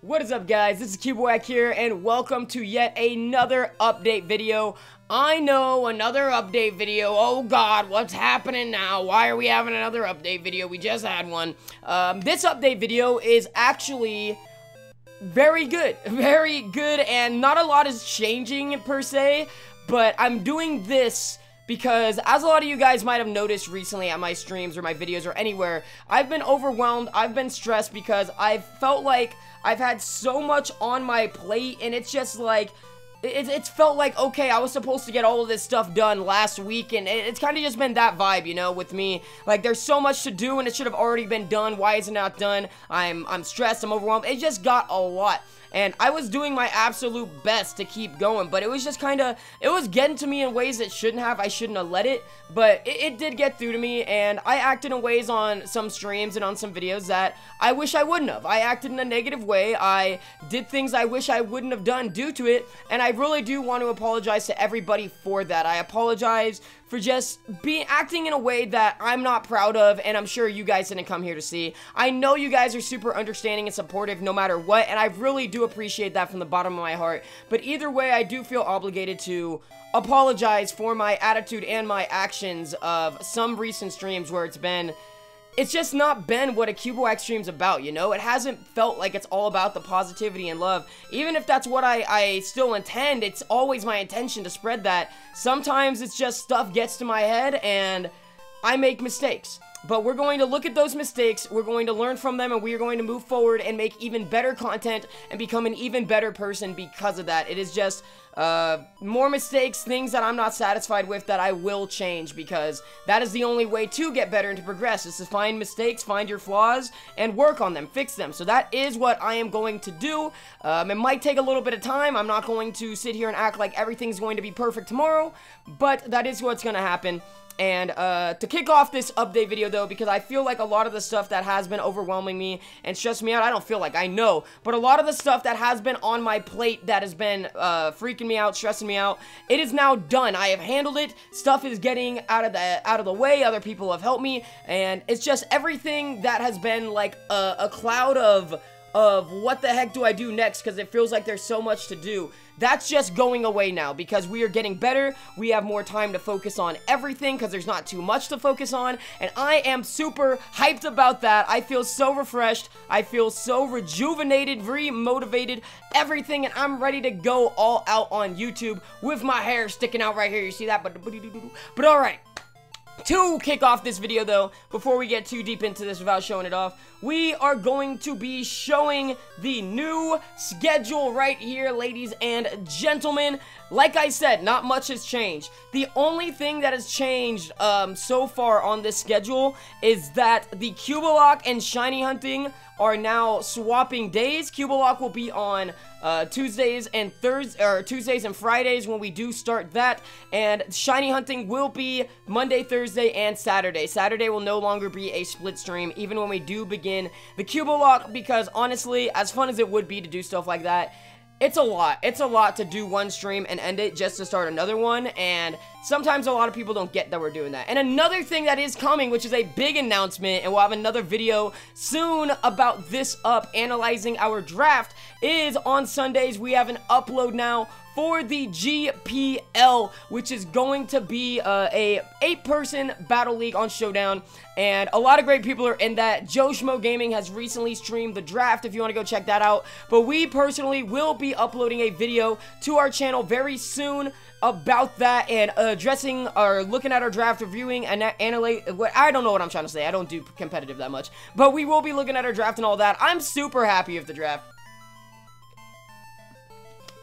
What is up, guys? This is Cubewack here, and welcome to yet another update video. I know, another update video. Oh god, what's happening now? Why are we having another update video? We just had one. This update video is actually very good, and not a lot is changing per se, but I'm doing this because, as a lot of you guys might have noticed recently at my streams or my videos or anywhere, I've been overwhelmed, I've been stressed because I've felt like I've had so much on my plate, and it's just like, it's felt like, okay, I was supposed to get all of this stuff done last week, and it's kind of just been that vibe, you know, with me. Like, there's so much to do, and it should have already been done. Why is it not done? I'm stressed, I'm overwhelmed. It just got a lot. And I was doing my absolute best to keep going, but it was just kind of, it was getting to me in ways it shouldn't have. I shouldn't have let it, but it did get through to me, and I acted in ways on some streams and on some videos that I wish I wouldn't have. I acted in a negative way. I did things I wish I wouldn't have done due to it, and I really do want to apologize to everybody for that. I apologize for just acting in a way that I'm not proud of, and I'm sure you guys didn't come here to see. I know you guys are super understanding and supportive no matter what, and I really do appreciate that from the bottom of my heart. But either way, I do feel obligated to apologize for my attitude and my actions of some recent streams where it's just not been what a Cubewack stream's about, you know? It hasn't felt like it's all about the positivity and love. Even if that's what I still intend, it's always my intention to spread that. Sometimes it's just stuff gets to my head and I make mistakes. But we're going to look at those mistakes, we're going to learn from them, and we are going to move forward and make even better content and become an even better person because of that. It is just more mistakes, things that I'm not satisfied with that I will change, because that is the only way to get better and to progress, is to find mistakes, find your flaws, and work on them, fix them. So that is what I am going to do. It might take a little bit of time. I'm not going to sit here and act like everything's going to be perfect tomorrow, but that is what's going to happen. And to kick off this update video, though, because I feel like a lot of the stuff that has been overwhelming me and stressing me out, I don't feel like, I know, but a lot of the stuff that has been on my plate that has been freaking me out, stressing me out, it is now done. I have handled it. Stuff is getting out of the way. Other people have helped me, and it's just everything that has been like a cloud of what the heck do I do next, because it feels like there's so much to do. That's just going away now, because we are getting better. We have more time to focus on everything, because there's not too much to focus on, and I am super hyped about that. I feel so refreshed. I feel so rejuvenated, re-motivated, everything, and I'm ready to go all out on YouTube with my hair sticking out right here. You see that? But alright. To kick off this video, though, before we get too deep into this without showing it off, we are going to be showing the new schedule right here, ladies and gentlemen. Like I said, not much has changed. The only thing that has changed so far on this schedule is that the Cubolock and Shiny Hunting are now swapping days. Cubolock will be on Tuesdays and Fridays when we do start that, and Shiny Hunting will be Monday, Thursday, and Saturday. Saturday will no longer be a split stream, even when we do begin the Cubolock, because honestly, as fun as it would be to do stuff like that, it's a lot. It's a lot to do one stream and end it just to start another one, and sometimes a lot of people don't get that we're doing that. And another thing that is coming, which is a big announcement, and we'll have another video soon about this analyzing our draft, is on Sundays we have an upload now for the GPL, which is going to be a 8-person battle league on Showdown, and a lot of great people are in that. Joe Schmo Gaming has recently streamed the draft if you want to go check that out, but we personally will be uploading a video to our channel very soon about that, and addressing or looking at our draft, reviewing and analyze. I don't know what I'm trying to say. I don't do competitive that much, but we will be looking at our draft and all that. I'm super happy with the draft.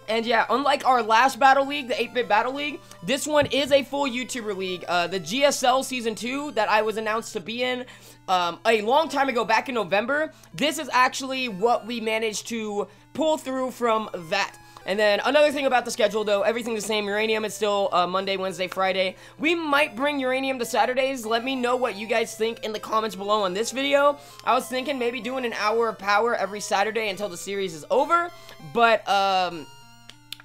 And yeah, unlike our last battle league, the 8-bit battle league, this one is a full YouTuber league. The GSL Season 2 that I was announced to be in a long time ago, back in November, this is actually what we managed to pull through from that. And then another thing about the schedule, though, everything's the same. Uranium is still Monday, Wednesday, Friday. We might bring Uranium to Saturdays. Let me know what you guys think in the comments below on this video. I was thinking maybe doing an hour of power every Saturday until the series is over, but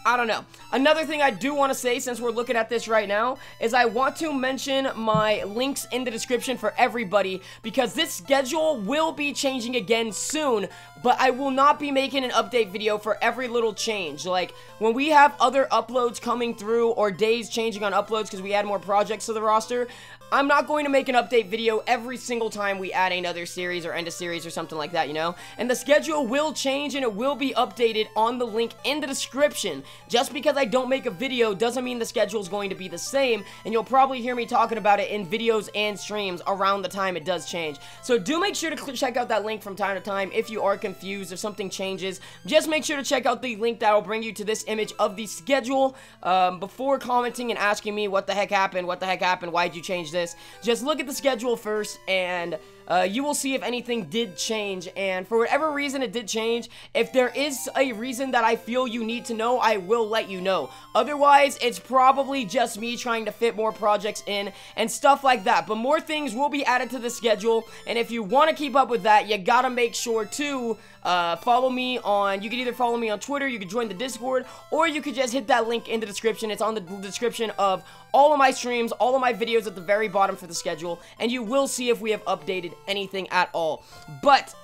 I don't know. Another thing I do want to say, since we're looking at this right now, is I want to mention my links in the description for everybody, because this schedule will be changing again soon, but I will not be making an update video for every little change. Like, when we have other uploads coming through, or days changing on uploads because we add more projects to the roster, I'm not going to make an update video every single time we add another series or end a series or something like that, you know? And the schedule will change and it will be updated on the link in the description. Just because I don't make a video doesn't mean the schedule is going to be the same, and you'll probably hear me talking about it in videos and streams around the time it does change. So do make sure to check out that link from time to time if you are confused, if something changes. Just make sure to check out the link that will bring you to this image of the schedule before commenting and asking me what the heck happened, why'd you change this. Just look at the schedule first, and you will see if anything did change. And for whatever reason it did change, if there is a reason that I feel you need to know, I will let you know. Otherwise, it's probably just me trying to fit more projects in and stuff like that. But more things will be added to the schedule, and if you want to keep up with that, you gotta make sure to follow me on, you can either follow me on Twitter, you can join the Discord, or you could just hit that link in the description. It's on the description of all of my streams, all of my videos at the very bottom for the schedule, and you will see if we have updated anything at all. But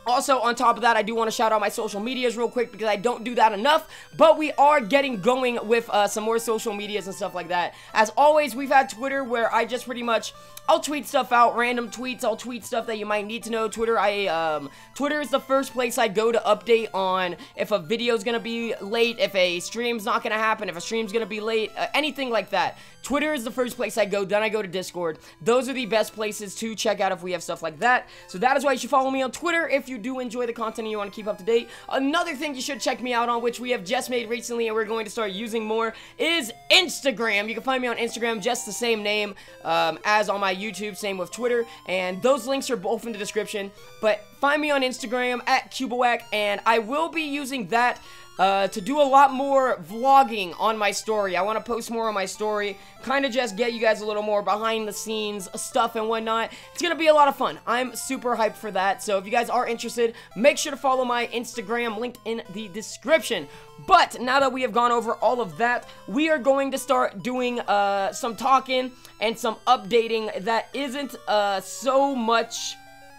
also, on top of that, I do want to shout out my social medias real quick, because I don't do that enough, but we are getting going with some more social medias and stuff like that. As always, we've had Twitter, where I just pretty much, I'll tweet stuff out, random tweets, I'll tweet stuff that you might need to know. Twitter is the first place I go to update on if a video's gonna be late, if a stream's not gonna happen, if a stream's gonna be late, anything like that. Twitter is the first place I go, then I go to Discord. Those are the best places to check out if we have stuff like that. So that is why you should follow me on Twitter if you do enjoy the content and you want to keep up to date. Another thing you should check me out on, which we have just made recently and we're going to start using more, is Instagram. You can find me on Instagram, just the same name as on my YouTube, same with Twitter, and those links are both in the description. But find me on Instagram at Cubowack, and I will be using that to do a lot more vlogging on my story. I want to post more on my story, kind of just get you guys a little more behind the scenes stuff and whatnot. It's going to be a lot of fun. I'm super hyped for that, so if you guys are interested, make sure to follow my Instagram, linked in the description. But now that we have gone over all of that, we are going to start doing some talking and some updating that isn't so much...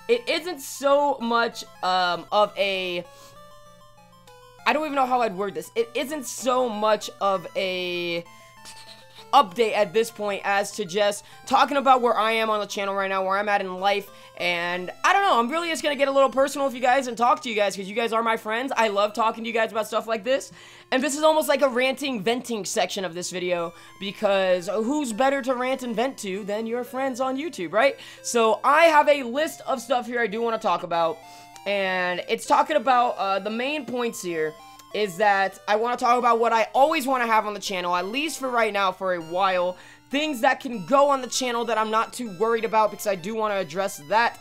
It isn't so much of a... I don't even know how I'd word this. It isn't so much of a update at this point as to just talking about where I am on the channel right now, where I'm at in life, and I don't know, I'm really just gonna get a little personal with you guys and talk to you guys, because you guys are my friends. I love talking to you guys about stuff like this, and this is almost like a ranting, venting section of this video, because who's better to rant and vent to than your friends on YouTube, right? So I have a list of stuff here I do want to talk about, and it's talking about the main points here is that I want to talk about what I always want to have on the channel, at least for right now, for a while. Things that can go on the channel that I'm not too worried about, because I do want to address that.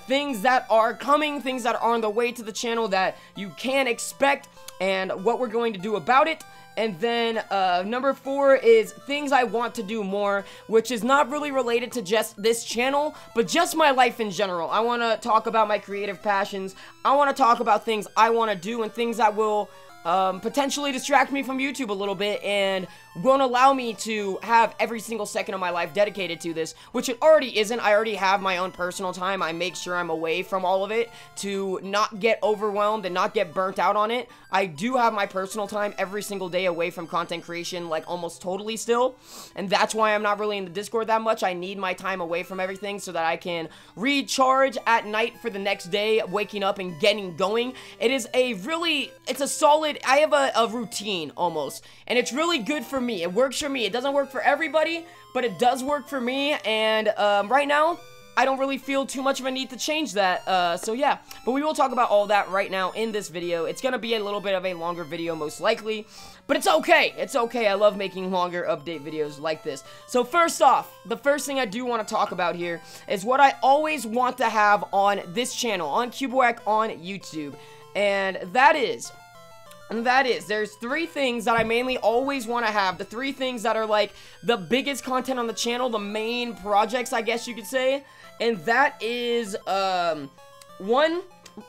Things that are coming, things that are on the way to the channel that you can expect, and what we're going to do about it. And then, number 4 is things I want to do more, which is not really related to just this channel, but just my life in general. I want to talk about my creative passions. I want to talk about things I want to do and things that will potentially distract me from YouTube a little bit and won't allow me to have every single second of my life dedicated to this, which it already isn't. I already have my own personal time. I make sure I'm away from all of it to not get overwhelmed and not get burnt out on it. I do have my personal time every single day away from content creation, like almost totally still, and that's why I'm not really in the Discord that much. I need my time away from everything so that I can recharge at night for the next day, waking up and getting going. It is a really, it's a solid, I have a routine almost, and it's really good for me. It works for me. It doesn't work for everybody, but it does work for me, and right now, I don't really feel too much of a need to change that, so yeah. But we will talk about all that right now in this video. It's gonna be a little bit of a longer video, most likely, but it's okay. It's okay. I love making longer update videos like this. So first off, the first thing I do want to talk about here is what I always want to have on this channel, on Cubowack on YouTube, and that is, there's 3 things that I mainly always want to have. The 3 things that are like the biggest content on the channel, the main projects, I guess you could say. And that is, 1,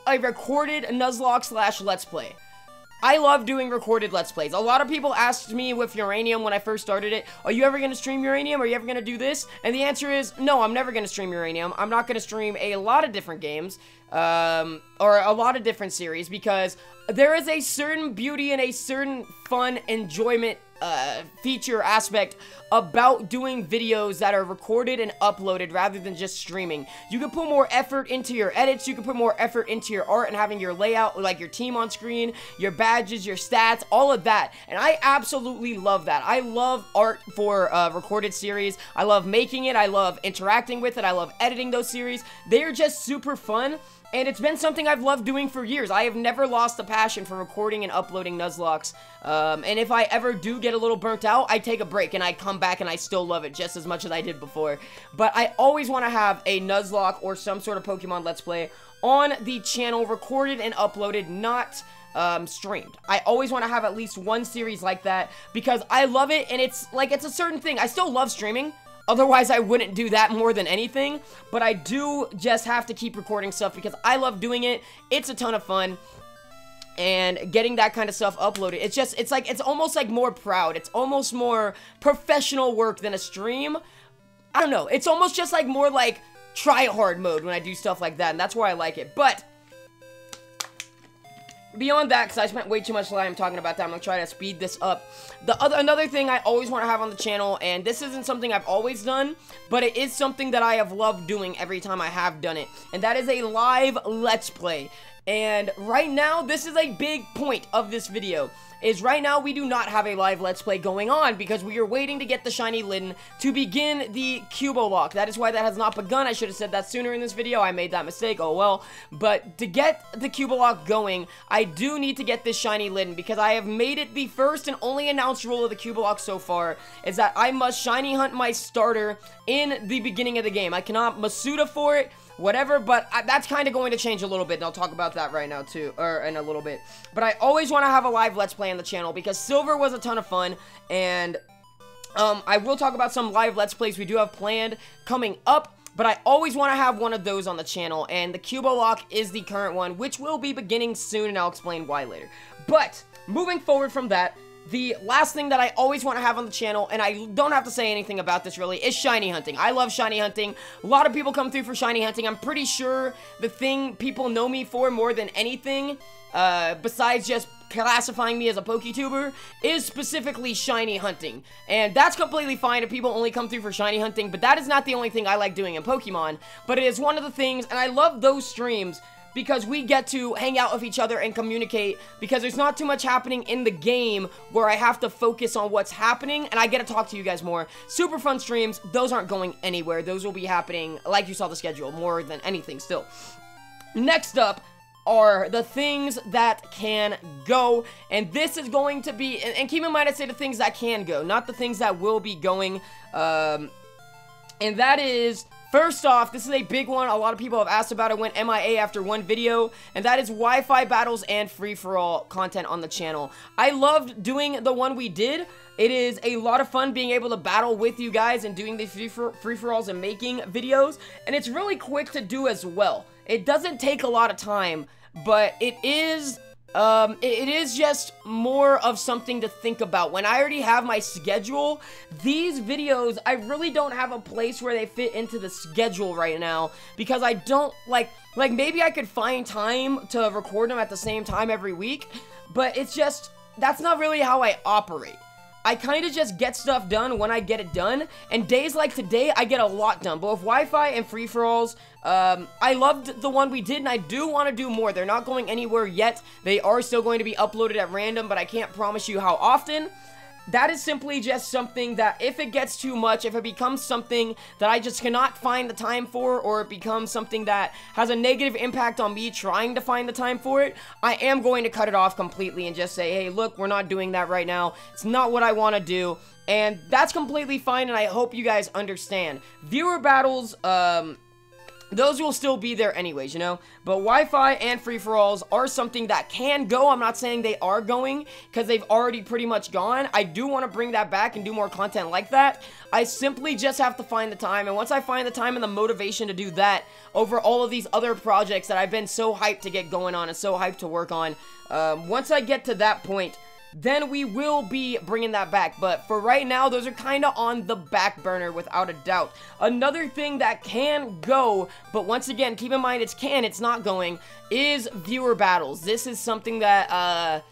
a recorded Nuzlocke / Let's Play. I love doing recorded Let's Plays. A lot of people asked me with Uranium when I first started it, are you ever going to stream Uranium? Are you ever going to do this? And the answer is, no, I'm never going to stream Uranium. I'm not going to stream a lot of different games, or a lot of different series, because there is a certain beauty and a certain fun enjoyment feature aspect about doing videos that are recorded and uploaded rather than just streaming. You can put more effort into your edits, you can put more effort into your art and having your layout, like your team on screen, your badges, your stats, all of that. And I absolutely love that. I love art for recorded series. I love making it. I love interacting with it. I love editing those series. They are just super fun. And it's been something I've loved doing for years. I have never lost the passion for recording and uploading Nuzlocke. And if I ever do get a little burnt out, I take a break and I come back and I still love it just as much as I did before. But I always want to have a Nuzlocke or some sort of Pokemon Let's Play on the channel, recorded and uploaded, not streamed. I always want to have at least one series like that because I love it, and it's like, it's a certain thing. I still love streaming. Otherwise, I wouldn't do that more than anything, but I do just have to keep recording stuff because I love doing it. It's a ton of fun, and getting that kind of stuff uploaded, it's almost like more proud. It's almost more professional work than a stream. I don't know. It's almost just like more like try-hard mode when I do stuff like that, and that's why I like it. But beyond that, because I spent way too much time talking about that, I'm going to try to speed this up. Another thing I always want to have on the channel, and this isn't something I've always done, but it is something that I have loved doing every time I have done it, and that is a live Let's Play. And right now, this is a big point of this video, is right now we do not have a live Let's Play going on because we are waiting to get the Shiny Litten to begin the Cubolock. That is why that has not begun. I should have said that sooner in this video. I made that mistake. Oh well. But to get the Cubolock going, I do need to get this Shiny Litten because I have made it the first and only announced rule of the Cubolock so far is that I must Shiny Hunt my starter in the beginning of the game. I cannot Masuda for it, whatever, but that's kind of going to change a little bit, and I'll talk about that right now too, or in a little bit. But I always want to have a live Let's Play on the channel because Silver was a ton of fun, and I will talk about some live Let's Plays we do have planned coming up, but I always want to have one of those on the channel, and the Cubolock is the current one, which will be beginning soon, and I'll explain why later. But moving forward from that, the last thing that I always want to have on the channel, and I don't have to say anything about this really, is shiny hunting. I love shiny hunting. A lot of people come through for shiny hunting. I'm pretty sure the thing people know me for more than anything, besides just classifying me as a PokeTuber, is specifically shiny hunting. And that's completely fine if people only come through for shiny hunting, but that is not the only thing I like doing in Pokemon. But it is one of the things, and I love those streams because we get to hang out with each other and communicate because there's not too much happening in the game where I have to focus on what's happening, and I get to talk to you guys more. Super fun streams. Those aren't going anywhere. Those will be happening, like you saw the schedule, more than anything still. Next up are the things that can go, and this is going to be, and keep in mind I say the things that can go, not the things that will be going, and that is, first off, this is a big one. A lot of people have asked about it, went MIA after one video, and that is Wi-Fi battles and free-for-all content on the channel. I loved doing the one we did. It is a lot of fun being able to battle with you guys and doing these free-for-alls and making videos, and it's really quick to do as well. It doesn't take a lot of time, but it is just more of something to think about. When I already have my schedule, these videos, I really don't have a place where they fit into the schedule right now, because I don't, like maybe I could find time to record them at the same time every week, but it's just, that's not really how I operate. I kind of just get stuff done when I get it done, and days like today, I get a lot done, both Wi-Fi and free-for-alls. I loved the one we did, and I do want to do more. They're not going anywhere yet. They are still going to be uploaded at random, but I can't promise you how often. That is simply just something that if it gets too much, if it becomes something that I just cannot find the time for, or it becomes something that has a negative impact on me trying to find the time for it, I am going to cut it off completely and just say, hey, look, we're not doing that right now. It's not what I want to do. And that's completely fine, and I hope you guys understand. Viewer battles, those will still be there anyways, you know? But Wi-Fi and free-for-alls are something that can go. I'm not saying they are going, because they've already pretty much gone. I do want to bring that back and do more content like that. I simply just have to find the time, and once I find the time and the motivation to do that over all of these other projects that I've been so hyped to get going on and so hyped to work on, once I get to that point, then we will be bringing that back. But for right now, those are kind of on the back burner without a doubt. Another thing that can go, but once again, keep in mind it's not going, is viewer battles. This is something that,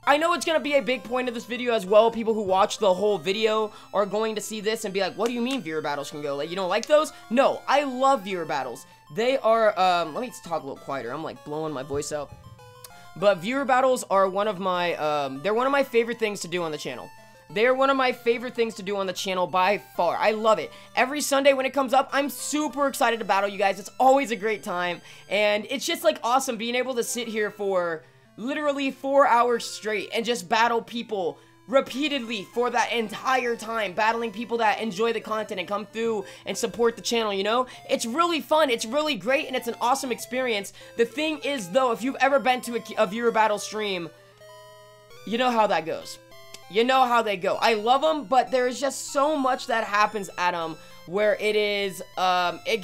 I know it's going to be a big point of this video as well. People who watch the whole video are going to see this and be like, what do you mean viewer battles can go? Like, you don't like those? No, I love viewer battles. They are, let me talk a little quieter. I'm like blowing my voice out. But viewer battles are one of my, they're one of my favorite things to do on the channel. They're one of my favorite things to do on the channel by far. I love it. Every Sunday when it comes up, I'm super excited to battle you guys. It's always a great time. And it's just like awesome being able to sit here for literally 4 hours straight and just battle people repeatedly for that entire time, battling people that enjoy the content and come through and support the channel, you know? It's really fun, it's really great, and it's an awesome experience. The thing is, though, if you've ever been to a viewer battle stream, you know how that goes. You know how they go. I love them, but there's just so much that happens at them where it is, it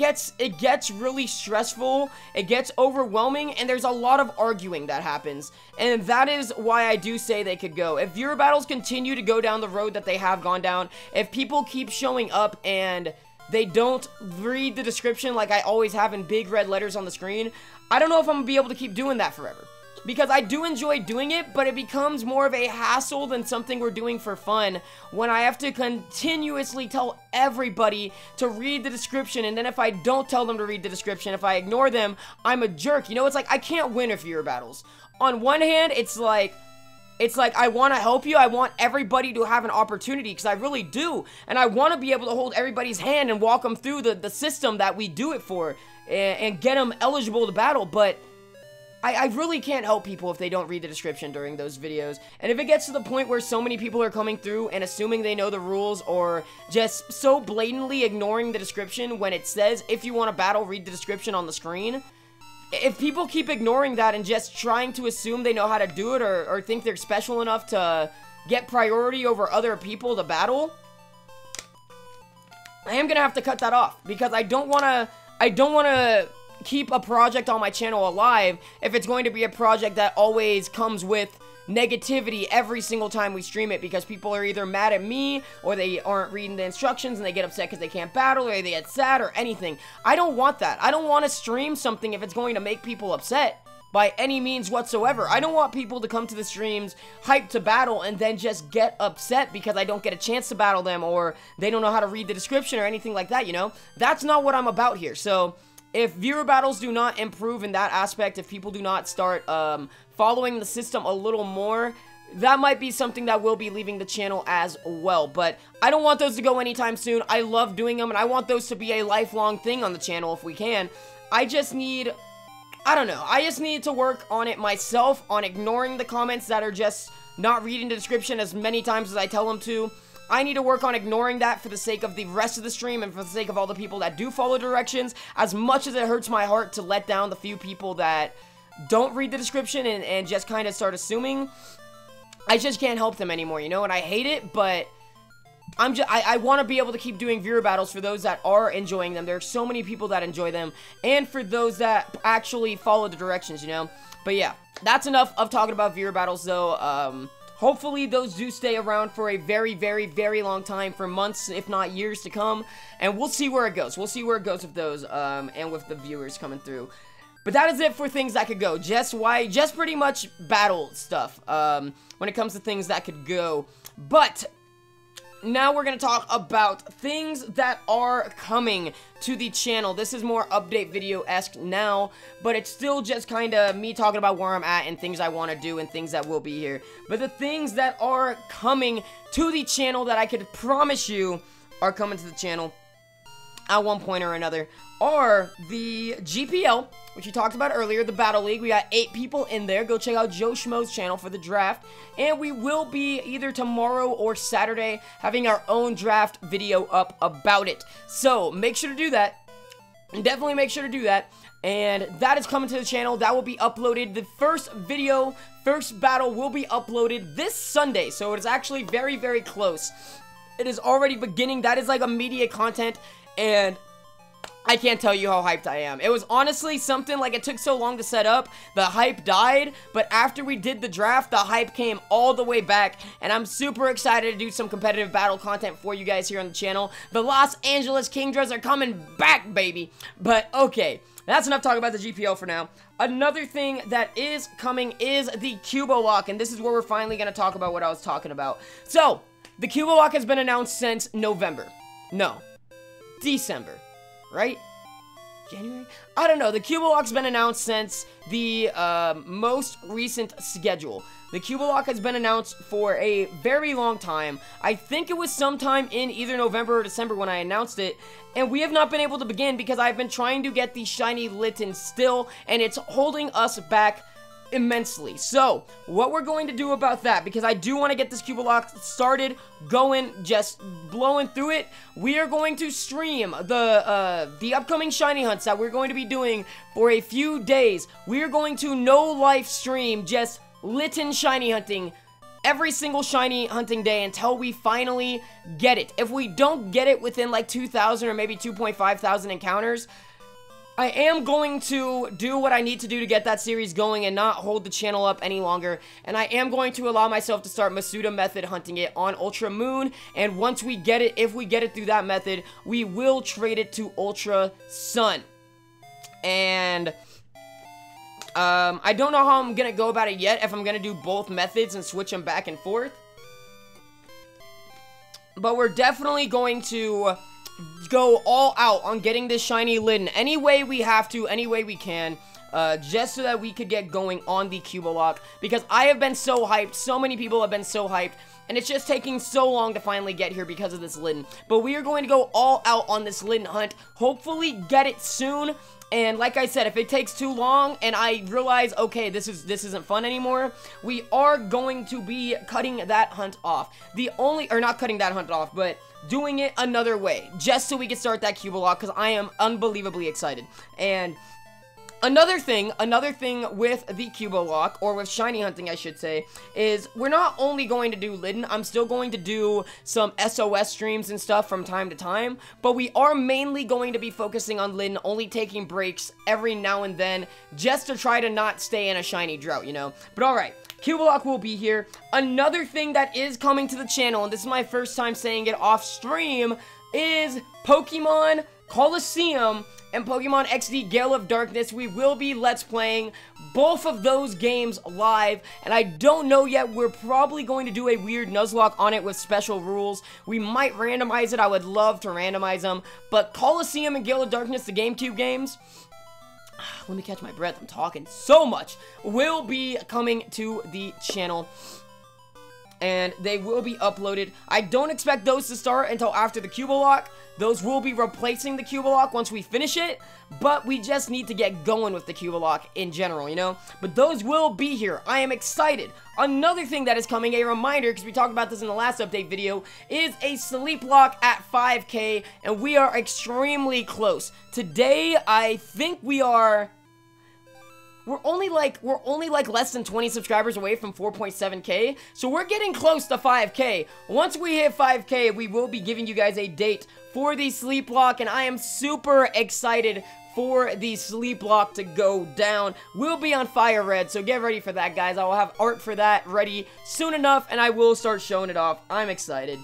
gets really stressful, it gets overwhelming, and there's a lot of arguing that happens, and that is why I do say they could go. If viewer battles continue to go down the road that they have gone down, if people keep showing up and they don't read the description like I always have in big red letters on the screen, I don't know if I'm gonna be able to keep doing that forever. Because I do enjoy doing it, but it becomes more of a hassle than something we're doing for fun when I have to continuously tell everybody to read the description, and then if I don't tell them to read the description, if I ignore them, I'm a jerk. You know, it's like I can't win if viewer battles. On one hand, it's like I want to help you. I want everybody to have an opportunity, because I really do. And I want to be able to hold everybody's hand and walk them through the system that we do it for and get them eligible to battle, but I really can't help people if they don't read the description during those videos. And if it gets to the point where so many people are coming through and assuming they know the rules, or just so blatantly ignoring the description when it says, if you want to battle, read the description on the screen. If people keep ignoring that and just trying to assume they know how to do it, or think they're special enough to get priority over other people to battle, I am gonna have to cut that off, because I don't wanna keep a project on my channel alive if it's going to be a project that always comes with negativity every single time we stream it, because people are either mad at me, or they aren't reading the instructions and they get upset because they can't battle, or they get sad, or anything. I don't want that. I don't want to stream something if it's going to make people upset by any means whatsoever. I don't want people to come to the streams hyped to battle and then just get upset because I don't get a chance to battle them, or they don't know how to read the description or anything like that, you know? That's not what I'm about here. So if viewer battles do not improve in that aspect, if people do not start following the system a little more, that might be something that will be leaving the channel as well. But I don't want those to go anytime soon. I love doing them, and I want those to be a lifelong thing on the channel if we can. I just need, I don't know, I just need to work on it myself, on ignoring the comments that are just not reading the description as many times as I tell them to. I need to work on ignoring that for the sake of the rest of the stream, and for the sake of all the people that do follow directions, as much as it hurts my heart to let down the few people that don't read the description and just kind of start assuming. I just can't help them anymore, you know, and I hate it, but I want to be able to keep doing viewer battles for those that are enjoying them. There are so many people that enjoy them, and for those that actually follow the directions, you know. But yeah, that's enough of talking about viewer battles, though. Hopefully those do stay around for a very, very, very long time, for months, if not years to come, and we'll see where it goes. We'll see where it goes with those, and with the viewers coming through. But that is it for things that could go. Just pretty much battle stuff, when it comes to things that could go. But now we're going to talk about things that are coming to the channel. This is more update video-esque now, but it's still just kind of me talking about where I'm at and things I want to do and things that will be here. But the things that are coming to the channel that I could promise you are coming to the channel at one point or another are the GPL, which we talked about earlier, the Battle League. We got 8 people in there. Go check out Joe Schmo's channel for the draft. And we will be either tomorrow or Saturday having our own draft video up about it. So make sure to do that. definitely make sure to do that. And that is coming to the channel. That will be uploaded. The first video, first battle will be uploaded this Sunday. So it is actually very, very close. It is already beginning. That is like immediate content. And I can't tell you how hyped I am. It was honestly something like it took so long to set up. The hype died. But after we did the draft, the hype came all the way back. And I'm super excited to do some competitive battle content for you guys here on the channel. The Los Angeles Kingdras are coming back, baby. But okay. That's enough talk about the GPL for now. Another thing that is coming is the Cubo Lock, and this is where we're finally going to talk about what I was talking about. So, the Cubo Lock has been announced since November. No. December. Right? January? I don't know. The Cubo Lock's been announced since the most recent schedule. The Cubo Lock has been announced for a very long time. I think it was sometime in either November or December when I announced it. And we have not been able to begin because I've been trying to get the shiny Litten still. And it's holding us back immensely. So, what we're going to do about that, because I do want to get this Cubo Lock started, going, just blowing through it, we are going to stream the upcoming shiny hunts that we're going to be doing for a few days. We are going to live stream just Litten shiny hunting every single shiny hunting day until we finally get it. If we don't get it within like 2,000 or maybe 2,500 encounters, I am going to do what I need to do to get that series going and not hold the channel up any longer. And I am going to allow myself to start Masuda method hunting it on Ultra Moon. And once we get it, if we get it through that method, we will trade it to Ultra Sun. And I don't know how I'm gonna go about it yet, if I'm gonna do both methods and switch them back and forth. But we're definitely going to go all out on getting this shiny Litten any way we have to, any way we can, just so that we could get going on the Cubo Lock, because I have been so hyped, so many people have been so hyped, and it's just taking so long to finally get here because of this Litten. But we are going to go all out on this Litten hunt, hopefully get it soon. And like I said, if it takes too long and I realize, okay, this isn't fun anymore, we are going to be cutting that hunt off. Not cutting that hunt off, but doing it another way, just so we can start that Cubo Lock, because I am unbelievably excited. And another thing with the Cubo Lock, or with shiny hunting I should say, is we're not only going to do Litten, I'm still going to do some SOS streams and stuff from time to time, but we are mainly going to be focusing on Litten, only taking breaks every now and then, just to try to not stay in a shiny drought, you know? But alright, Cubo Lock will be here. Another thing that is coming to the channel, and this is my first time saying it off stream, is Pokemon Colosseum and Pokemon XD Gale of Darkness. We will be Let's Playing both of those games live, and I don't know yet. We're probably going to do a weird Nuzlocke on it with special rules. We might randomize it. I would love to randomize them, but Colosseum and Gale of Darkness, the GameCube games, let me catch my breath, I'm talking so much, will be coming to the channel. And they will be uploaded. I don't expect those to start until after the Cubo Lock. Those will be replacing the Cubo Lock once we finish it. But we just need to get going with the Cubo Lock in general, you know? But those will be here. I am excited. Another thing that is coming, a reminder, because we talked about this in the last update video, is a Sleep Lock at 5K. And we are extremely close. Today, I think we are... We're only like less than 20 subscribers away from 4.7k, so we're getting close to 5k. Once we hit 5k, we will be giving you guys a date for the Sleep Lock, and I am super excited for the Sleep Lock to go down. We'll be on Fire Red, so get ready for that, guys. I will have art for that ready soon enough, and I will start showing it off. I'm excited.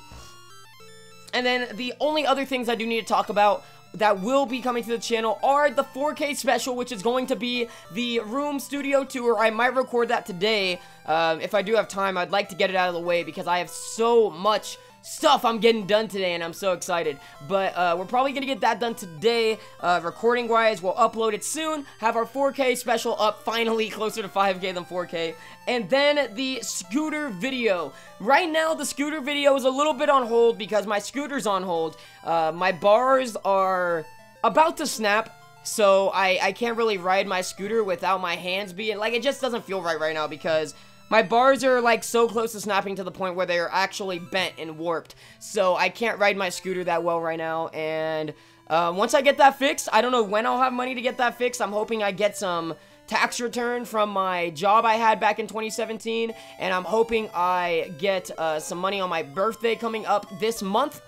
And then the only other things I do need to talk about that will be coming to the channel are the 4K special, which is going to be the Room Studio Tour. I might record that today. If I do have time, I'd like to get it out of the way because I have so much stuff I'm getting done today, and I'm so excited. But we're probably gonna get that done today. Recording wise, we'll upload it soon, have our 4K special up, finally closer to 5K than 4K. And then the scooter video. Right now, the scooter video is a little bit on hold because my scooter's on hold. My bars are about to snap, so I can't really ride my scooter without my hands being, like, it just doesn't feel right now because my bars are, like, so close to snapping to the point where they're actually bent and warped. So I can't ride my scooter that well right now, and Once I get that fixed, I don't know when I'll have money to get that fixed. I'm hoping I get some tax return from my job I had back in 2017, and I'm hoping I get some money on my birthday coming up this month.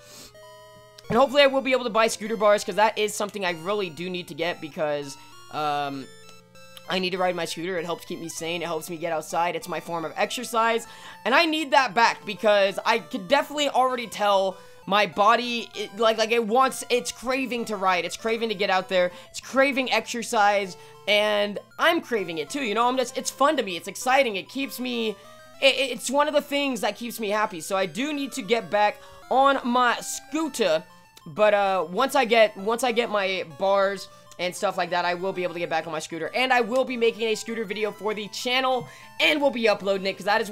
And hopefully I will be able to buy scooter bars, because that is something I really do need to get, because I need to ride my scooter. It helps keep me sane. It helps me get outside. It's my form of exercise, and I need that back, because I could definitely already tell my body, it's craving to ride. It's craving to get out there. It's craving exercise, and I'm craving it too, you know? It's fun to me. It's exciting. It keeps me, it's one of the things that keeps me happy. So I do need to get back on my scooter, but once I get my bars and stuff like that, I will be able to get back on my scooter, and I will be making a scooter video for the channel, and we'll be uploading it, because that is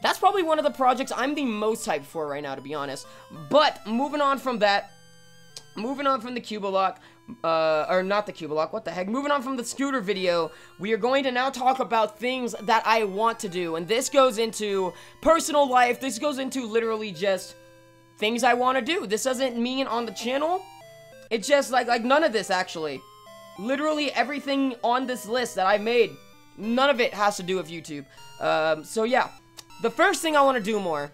that's probably one of the projects I'm the most hyped for right now, to be honest. But, moving on from that, moving on from the Cubolock, or not the Cubolock, what the heck, moving on from the scooter video, we are going to now talk about things that I want to do, and this goes into personal life. This goes into literally just things I want to do. This doesn't mean on the channel. It's just like none of this, actually. Literally everything on this list that I made, none of it has to do with YouTube. So yeah. The first thing I want to do more,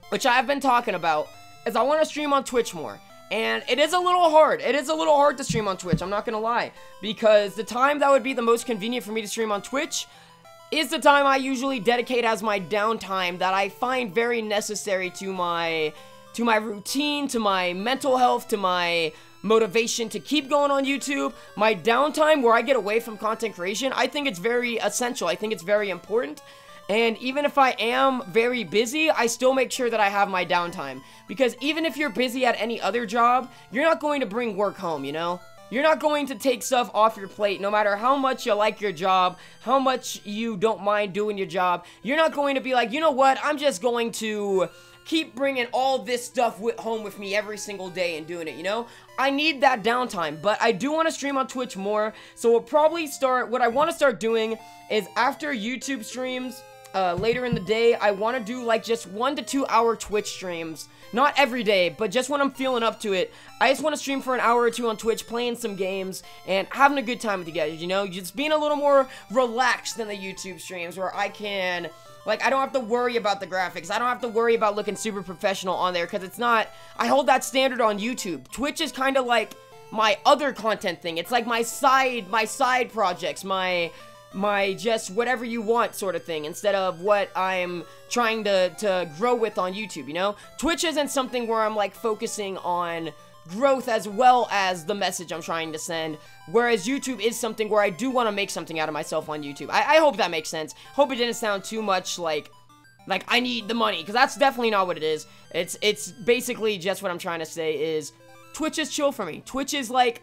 which I have been talking about, is I want to stream on Twitch more. And it is a little hard. It is a little hard to stream on Twitch, I'm not going to lie. Because the time that would be the most convenient for me to stream on Twitch is the time I usually dedicate as my downtime, that I find very necessary to my routine, to my mental health, to my motivation to keep going on YouTube. My downtime where I get away from content creation, I think it's very essential. I think it's very important. And even if I am very busy, I still make sure that I have my downtime. Because even if you're busy at any other job, you're not going to bring work home, you know? You're not going to take stuff off your plate, no matter how much you like your job, how much you don't mind doing your job. You're not going to be like, you know what, I'm just going to keep bringing all this stuff home with me every single day and doing it, you know? I need that downtime, but I do want to stream on Twitch more, so we'll probably what I want to start doing is after YouTube streams, later in the day, I want to do like just 1 to 2 hour Twitch streams. Not every day, but just when I'm feeling up to it. I just want to stream for an hour or two on Twitch, playing some games, and having a good time with you guys, you know? Just being a little more relaxed than the YouTube streams, where I can, like, I don't have to worry about the graphics. I don't have to worry about looking super professional on there, because it's not, I hold that standard on YouTube. Twitch is kind of like my other content thing. It's like my side projects, my just whatever you want sort of thing, instead of what I'm trying to grow with on YouTube, you know? Twitch isn't something where I'm like focusing on growth as well as the message I'm trying to send, whereas YouTube is something where I do want to make something out of myself on YouTube. I hope that makes sense. Hope it didn't sound too much like I need the money, because that's definitely not what it is. It's basically just what I'm trying to say is Twitch is chill for me. Twitch is like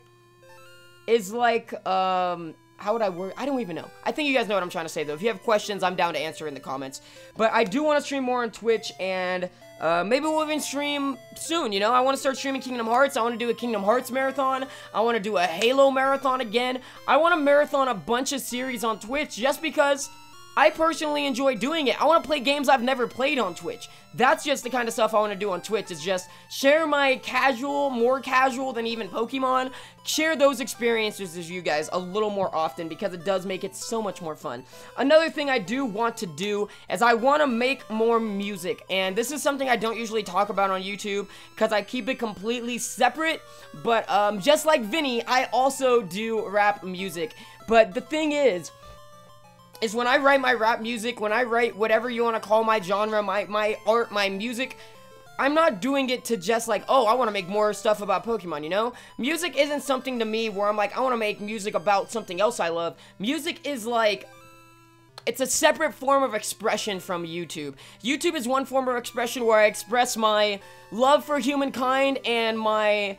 how would I word? I don't even know. I think you guys know what I'm trying to say, though. If you have questions, I'm down to answer in the comments. But I do want to stream more on Twitch, and maybe we'll even stream soon, you know? I want to start streaming Kingdom Hearts. I want to do a Kingdom Hearts marathon. I want to do a Halo marathon again. I want to marathon a bunch of series on Twitch just because I personally enjoy doing it. I want to play games I've never played on Twitch. That's just the kind of stuff I want to do on Twitch, is just share my more casual than even Pokemon, share those experiences with you guys a little more often, because it does make it so much more fun. Another thing I do want to do is I want to make more music, and this is something I don't usually talk about on YouTube, because I keep it completely separate, but just like Vinny, I also do rap music. But the thing is when I write my rap music, when I write whatever you want to call my genre, my art, my music, I'm not doing it to just like, oh, I want to make more stuff about Pokemon, you know? Music isn't something to me where I'm like, I want to make music about something else I love. Music is like, it's a separate form of expression from YouTube. YouTube is one form of expression where I express my love for humankind and my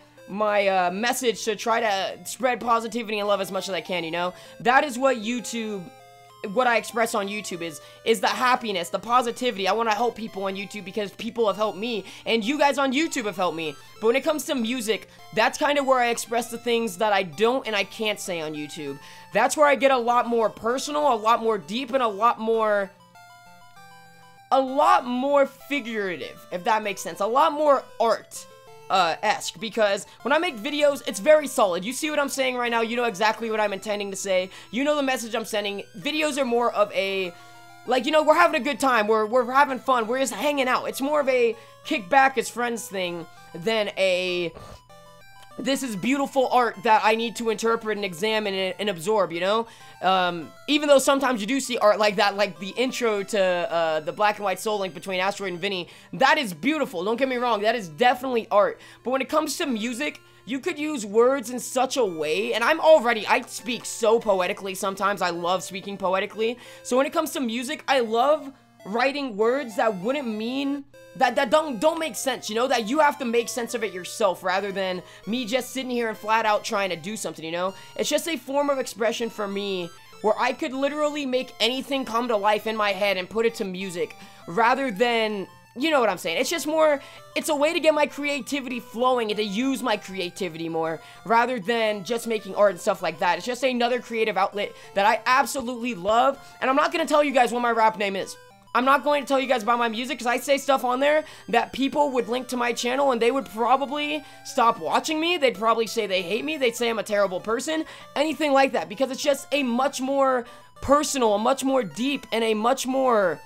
message to try to spread positivity and love as much as I can, you know? That is what I express on YouTube is the happiness, the positivity. I want to help people on YouTube because people have helped me, and you guys on YouTube have helped me. But when it comes to music, that's kind of where I express the things that I don't and I can't say on YouTube. That's where I get a lot more personal, a lot more deep, and a lot more figurative, if that makes sense. A lot more art. esque, because when I make videos, it's very solid. You see what I'm saying right now, you know exactly what I'm intending to say, you know the message I'm sending. Videos are more of a, like, you know, we're having a good time, we're having fun, we're just hanging out. It's more of a kick back as friends thing than a, this is beautiful art that I need to interpret and examine and absorb, you know? Even though sometimes you do see art like that, like the intro to the Black and White Soul Link between Asteroid and Vinny, that is beautiful, don't get me wrong, that is definitely art. But when it comes to music, you could use words in such a way, and I speak so poetically sometimes, I love speaking poetically. So when it comes to music, I love writing words that wouldn't mean, that don't make sense, you know, that you have to make sense of it yourself rather than me just sitting here and flat out trying to do something, you know? It's just a form of expression for me where I could literally make anything come to life in my head and put it to music rather than, you know what I'm saying? It's just more, it's a way to get my creativity flowing and to use my creativity more rather than just making art and stuff like that. It's just another creative outlet that I absolutely love, and I'm not going to tell you guys what my rap name is. I'm not going to tell you guys about my music because I say stuff on there that people would link to my channel and they would probably stop watching me. They'd probably say they hate me. They'd say I'm a terrible person. Anything like that, because it's just a much more personal, a much more deep, and a much more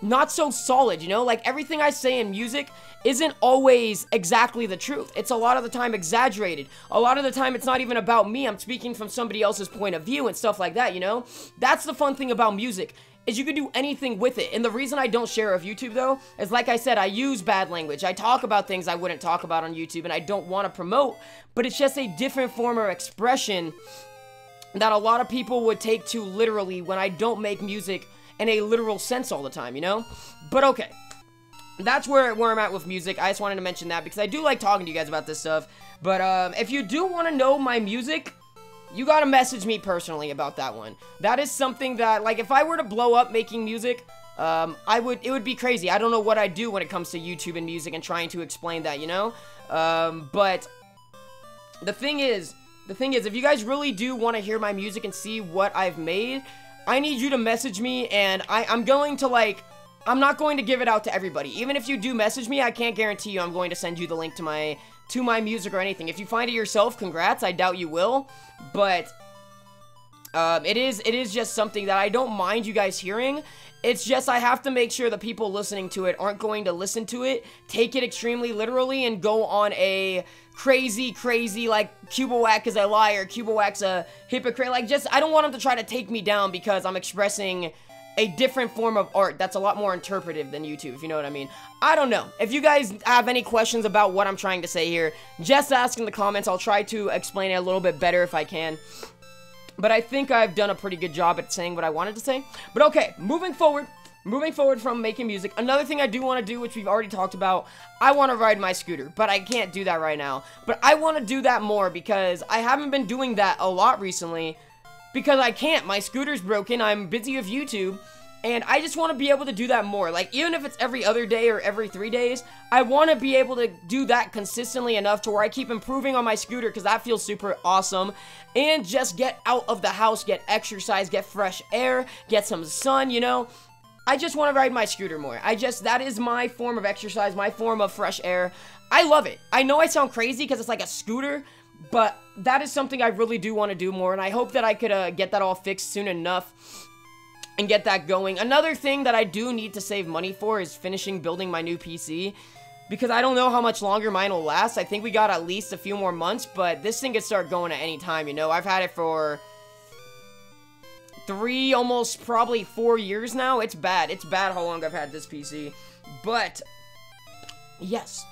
not so solid, you know? Like, everything I say in music isn't always exactly the truth. It's a lot of the time exaggerated. A lot of the time it's not even about me. I'm speaking from somebody else's point of view and stuff like that, you know? That's the fun thing about music, is you can do anything with it. And the reason I don't share of YouTube, though, is like I said, I use bad language. I talk about things I wouldn't talk about on YouTube, and I don't want to promote, but it's just a different form of expression that a lot of people would take too literally when I don't make music in a literal sense all the time, you know? But okay, that's where I'm at with music. I just wanted to mention that because I do like talking to you guys about this stuff. But if you do want to know my music, you gotta message me personally about that one. That is something that, like, if I were to blow up making music, it would be crazy. I don't know what I'd do when it comes to YouTube and music and trying to explain that, you know? But the thing is, if you guys really do want to hear my music and see what I've made, I need you to message me, and I'm going to, like, I'm not going to give it out to everybody. Even if you do message me, I can't guarantee you I'm going to send you the link to my music or anything. If you find it yourself, congrats, I doubt you will, but it is just something that I don't mind you guys hearing. It's just I have to make sure the people listening to it aren't going to listen to it, take it extremely literally, and go on a crazy, like, Cubawack is a liar, Cubawack's a hypocrite. Like, just, I don't want them to try to take me down because I'm expressing a different form of art that's a lot more interpretive than YouTube, if you know what I mean. I don't know. If you guys have any questions about what I'm trying to say here, just ask in the comments. I'll try to explain it a little bit better if I can. But I think I've done a pretty good job at saying what I wanted to say. But okay, moving forward from making music, another thing I do want to do, which we've already talked about, I want to ride my scooter, but I can't do that right now. But I want to do that more because I haven't been doing that a lot recently because I can't. My scooter's broken, I'm busy with YouTube, and I just want to be able to do that more. Like, even if it's every other day or every 3 days, I want to be able to do that consistently enough to where I keep improving on my scooter because that feels super awesome. And just get out of the house, get exercise, get fresh air, get some sun, you know? I just want to ride my scooter more. That is my form of exercise, my form of fresh air. I love it. I know I sound crazy because it's like a scooter, but that is something I really do want to do more, and I hope that I could get that all fixed soon enough and get that going. Another thing that I do need to save money for is finishing building my new PC, because I don't know how much longer mine will last. I think we got at least a few more months, but this thing could start going at any time, you know? I've had it for 3, almost probably 4 years now. It's bad. It's bad how long I've had this PC. But, yes,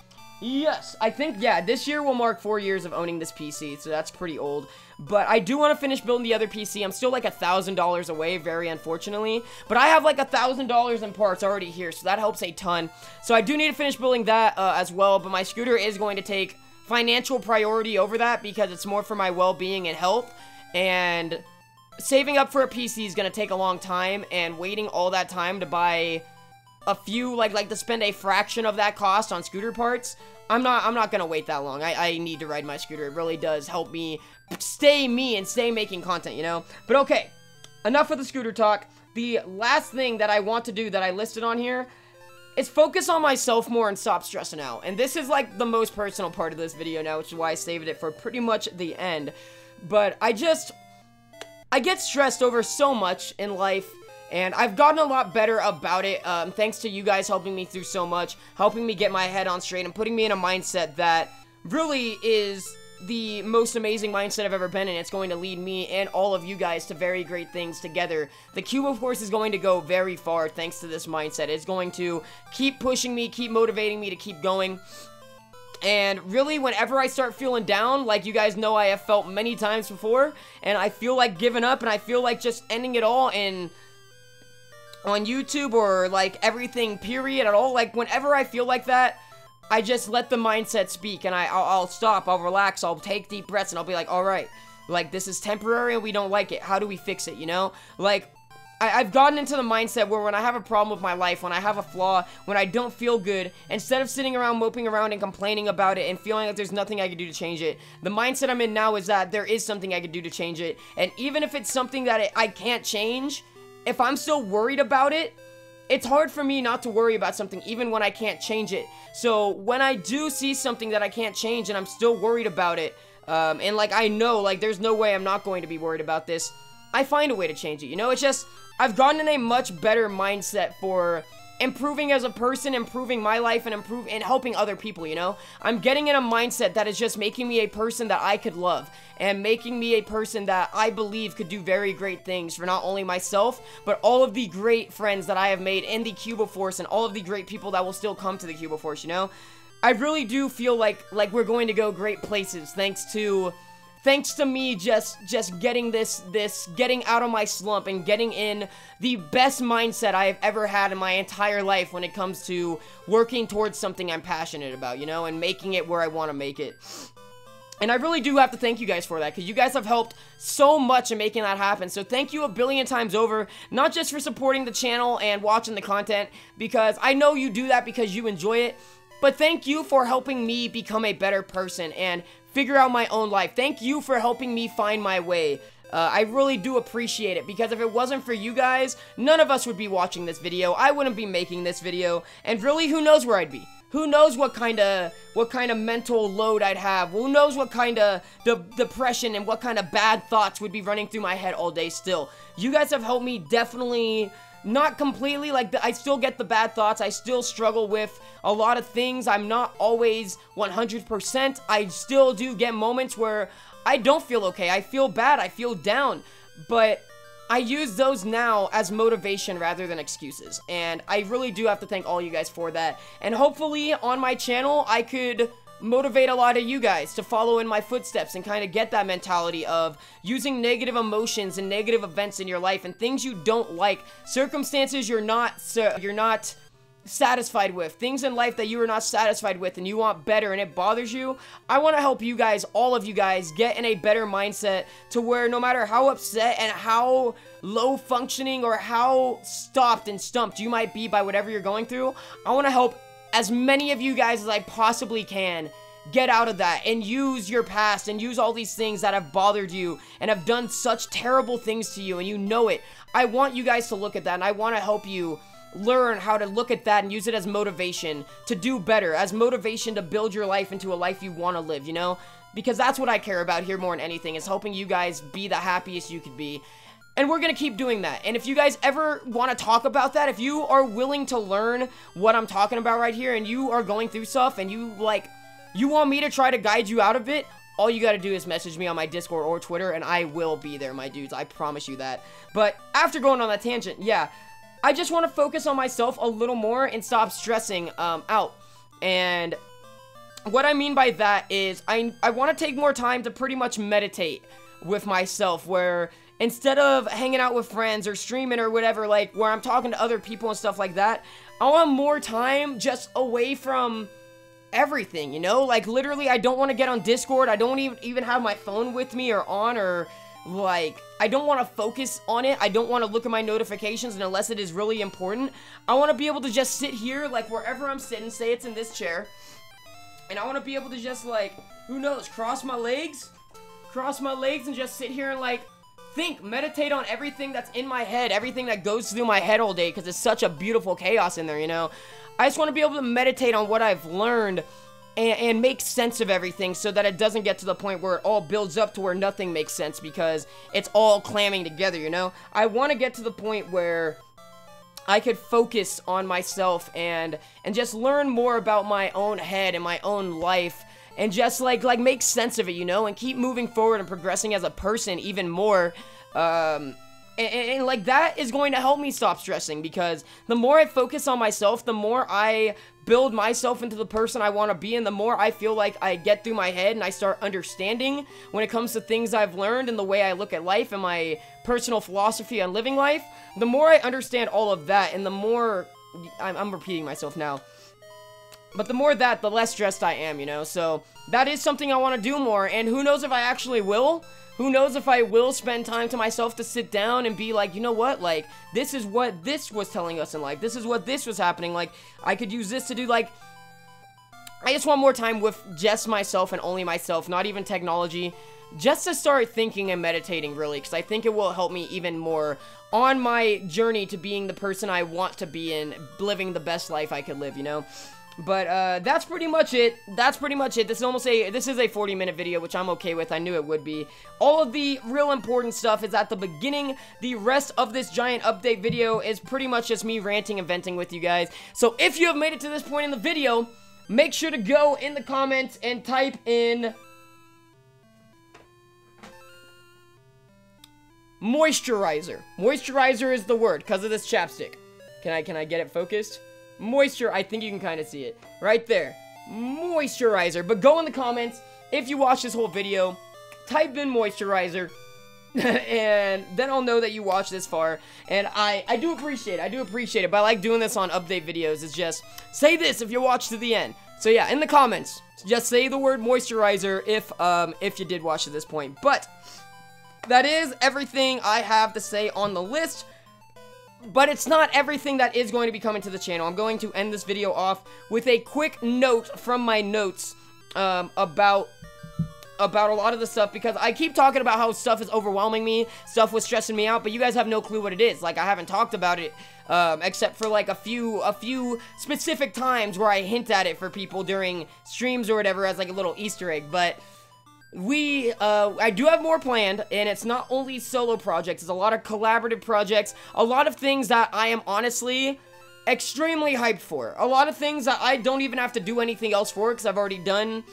I think, yeah, this year will mark 4 years of owning this PC, so that's pretty old. But I do want to finish building the other PC. I'm still like $1,000 away, very unfortunately. But I have like $1,000 in parts already here, so that helps a ton. So I do need to finish building that as well, but my scooter is going to take financial priority over that because it's more for my well-being and health. And saving up for a PC is going to take a long time, and waiting all that time to buy a few, like to spend a fraction of that cost on scooter parts, I'm not gonna wait that long. I need to ride my scooter. It really does help me stay me and stay making content, you know? But okay, enough of the scooter talk. The last thing that I want to do that I listed on here is focus on myself more and stop stressing out. And this is like the most personal part of this video now, which is why I saved it for pretty much the end. But I get stressed over so much in life, and I've gotten a lot better about it, thanks to you guys helping me through so much, helping me get my head on straight, and putting me in a mindset that really is the most amazing mindset I've ever been in. It's going to lead me and all of you guys to very great things together. The Cube, of course, is going to go very far thanks to this mindset. It's going to keep pushing me, keep motivating me to keep going. And really, whenever I start feeling down, like you guys know I have felt many times before, and I feel like giving up, and I feel like just ending it all on YouTube, or like everything period at all, like whenever I feel like that, I just let the mindset speak, and I'll stop, I'll relax, I'll take deep breaths, and I'll be like, alright, like, this is temporary, and we don't like it, how do we fix it, you know? Like, I've gotten into the mindset where when I have a problem with my life, when I have a flaw, when I don't feel good, instead of sitting around moping around and complaining about it and feeling like there's nothing I can do to change it, the mindset I'm in now is that there is something I can do to change it, and even if it's something that I can't change, if I'm still worried about it, it's hard for me not to worry about something even when I can't change it. So when I do see something that I can't change and I'm still worried about it, and like I know like there's no way I'm not going to be worried about this, I find a way to change it, you know? It's just, I've gotten in a much better mindset for improving as a person, improving my life, and helping other people, you know? I'm getting in a mindset that is just making me a person that I could love, and making me a person that I believe could do very great things for not only myself, but all of the great friends that I have made in the Cuboforce, and all of the great people that will still come to the Cuboforce, you know? I really do feel like we're going to go great places thanks to me just getting getting out of my slump and getting in the best mindset I have ever had in my entire life when it comes to working towards something I'm passionate about, you know, and making it where I want to make it. And I really do have to thank you guys for that, because you guys have helped so much in making that happen. So thank you a billion times over, not just for supporting the channel and watching the content, because I know you do that because you enjoy it, but thank you for helping me become a better person and figure out my own life. Thank you for helping me find my way. I really do appreciate it, because if it wasn't for you guys, none of us would be watching this video. I wouldn't be making this video, and really, who knows where I'd be? Who knows what kind of mental load I'd have? Who knows what kind of depression and what kind of bad thoughts would be running through my head all day still? You guys have helped me definitely. Not completely, like, I still get the bad thoughts, I still struggle with a lot of things, I'm not always 100%, I still do get moments where I don't feel okay, I feel bad, I feel down, but I use those now as motivation rather than excuses, and I really do have to thank all you guys for that, and hopefully on my channel, I could motivate a lot of you guys to follow in my footsteps and kind of get that mentality of using negative emotions and negative events in your life and things you don't like, circumstances you're not satisfied with, things in life that you are not satisfied with and you want better and it bothers you. I want to help you guys, all of you guys, get in a better mindset to where no matter how upset and how low functioning or how stopped and stumped you might be by whatever you're going through, I want to help as many of you guys as I possibly can get out of that and use your past and use all these things that have bothered you and have done such terrible things to you and you know it. I want you guys to look at that and I want to help you learn how to look at that and use it as motivation to do better, as motivation to build your life into a life you want to live, you know? Because that's what I care about here more than anything, is helping you guys be the happiest you could be. And we're going to keep doing that. And if you guys ever want to talk about that, if you are willing to learn what I'm talking about right here and you are going through stuff and you want me to try to guide you out of it, all you got to do is message me on my Discord or Twitter and I will be there, my dudes. I promise you that. But after going on that tangent, yeah, I just want to focus on myself a little more and stop stressing out. And what I mean by that is I want to take more time to pretty much meditate with myself, where instead of hanging out with friends or streaming or whatever, like where I'm talking to other people and stuff like that, I want more time just away from everything, you know? Like literally, I don't want to get on Discord. I don't even have my phone with me or on, or like I don't want to focus on it. I don't want to look at my notifications, and unless it is really important, I want to be able to just sit here, like wherever I'm sitting, say it's in this chair, and I want to be able to just like, who knows, cross my legs and just sit here and like meditate on everything that's in my head, everything that goes through my head all day, because it's such a beautiful chaos in there, you know? I just want to be able to meditate on what I've learned and make sense of everything so that it doesn't get to the point where it all builds up to where nothing makes sense because it's all clamming together, you know? I want to get to the point where I could focus on myself and just learn more about my own head and my own life and just like make sense of it, you know, and keep moving forward and progressing as a person even more. And like that is going to help me stop stressing because the more I focus on myself, the more I build myself into the person I want to be, and the more I feel like I get through my head and I start understanding when it comes to things I've learned and the way I look at life and my personal philosophy on living life, the more I understand all of that and the more, I'm repeating myself now, but the more that, the less stressed I am, you know, so that is something I want to do more, and who knows if I actually will. Who knows if I will spend time to myself to sit down and be like, you know what, like, this is what this was telling us in life. This is what this was happening. Like, I could use this to do, like, I just want more time with just myself and only myself, not even technology, just to start thinking and meditating, really, because I think it will help me even more on my journey to being the person I want to be and living the best life I could live, you know? But, that's pretty much it. This is this is a 40-minute video, which I'm okay with. I knew it would be. All of the real important stuff is at the beginning. The rest of this giant update video is pretty much just me ranting and venting with you guys. So, if you have made it to this point in the video, make sure to go in the comments and type in moisturizer. Moisturizer is the word, because of this chapstick. Can I get it focused? Moisture, I think you can kind of see it. Right there. Moisturizer. But go in the comments, if you watch this whole video, type in moisturizer, and then I'll know that you watched this far. And I do appreciate it. But I like doing this on update videos. It's just, say this if you watch to the end. So yeah, in the comments, just say the word moisturizer if you did watch to this point. But that is everything I have to say on the list. But it's not everything that is going to be coming to the channel. I'm going to end this video off with a quick note from my notes about a lot of the stuff, because I keep talking about how stuff is overwhelming me, stuff was stressing me out, but you guys have no clue what it is. Like, I haven't talked about it except for like a few specific times where I hint at it for people during streams or whatever as like a little Easter egg. But I do have more planned, and it's not only solo projects, it's a lot of collaborative projects, a lot of things that I am honestly extremely hyped for, a lot of things that I don't even have to do anything else for, because I've already done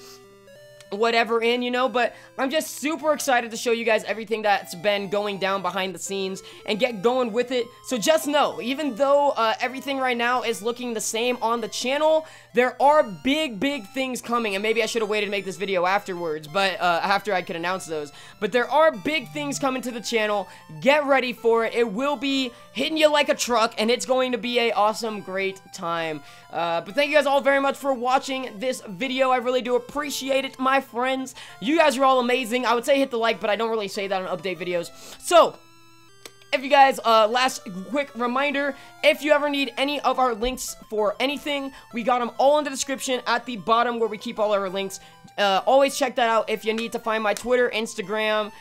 whatever in, you know, but I'm just super excited to show you guys everything that's been going down behind the scenes and get going with it. So just know, even though everything right now is looking the same on the channel, there are big things coming, and maybe I should have waited to make this video afterwards, but after I could announce those. But there are big things coming to the channel. Get ready for it. It will be hitting you like a truck, and it's going to be a awesome, great time. But thank you guys all very much for watching this video. I really do appreciate it, my friends. You guys are all amazing. I would say hit the like, but I don't really say that on update videos. So, if you guys, last quick reminder, if you ever need any of our links for anything, we got them all in the description at the bottom where we keep all our links. Always check that out if you need to find my Twitter, Instagram,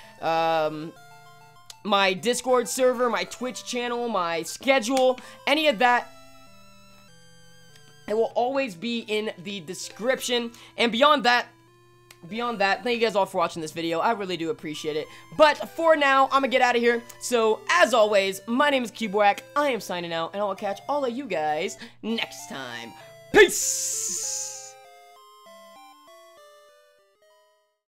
my Discord server, my Twitch channel, my schedule, any of that. It will always be in the description. And beyond that, thank you guys all for watching this video. I really do appreciate it. But for now, I'm gonna get out of here. So, as always, my name is Cubewack. I am signing out, and I will catch all of you guys next time. Peace!